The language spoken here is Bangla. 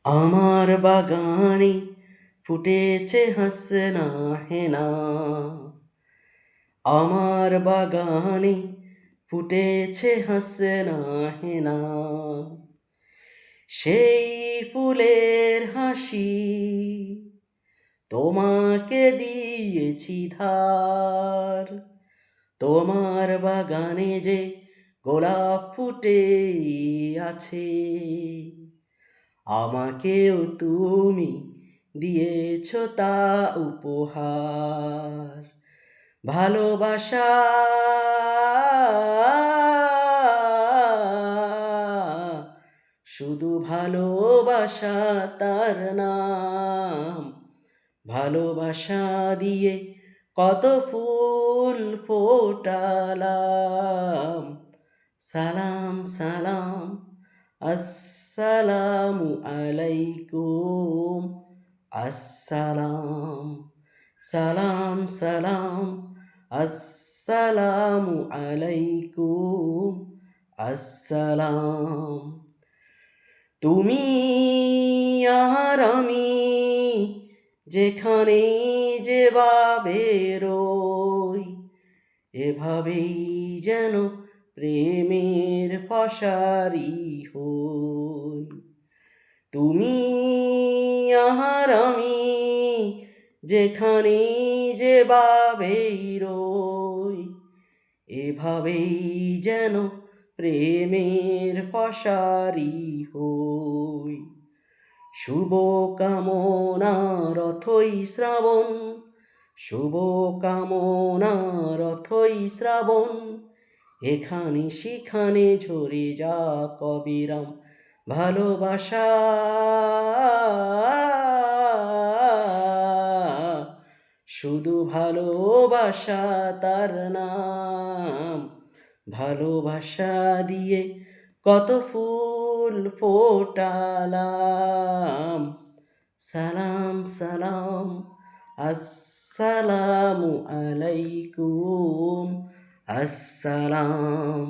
আমার বাগানে ফুটেছে হাসনা হেনা, আমার বাগানে ফুটেছে হাসনা হেনা। সেই ফুলের হাসি তোমাকে দিয়েছি ধার। তোমার বাগানে যে গোলাপ ফুটে আছে, আমাকেও তুমি দিয়েছ তা উপহার। ভালোবাসা শুধু ভালোবাসা তার নাম। ভালোবাসা দিয়ে কত ফুল ফোটালাম। সালাম সালাম আসসালামু আলাইকুম। আসসালাম সালাম সালাম আসসালামু আলাইকুম। আসসালাম। তুমি আর আমি যেখানেই যেভাবে রই, এভাবেই যেন প্রেমের ফসারি হই। তুমি আর আমি যেখানেই যেভাবেই রই, এভাবেই যেন প্রেমের ফসারি হই। শুভ কামনার অথই শ্রাবণ, শুভ কামনার অথই শ্রাবণ। এখানে সেখানে ঝরে যা কবিরাম ভালোবাসা। শুধু ভালোবাসা তার নাম। ভালোবাসা দিয়ে কত ফুল ফোটালাম। সালাম সালাম আসসালামু আলাইকুম। আসসালাম।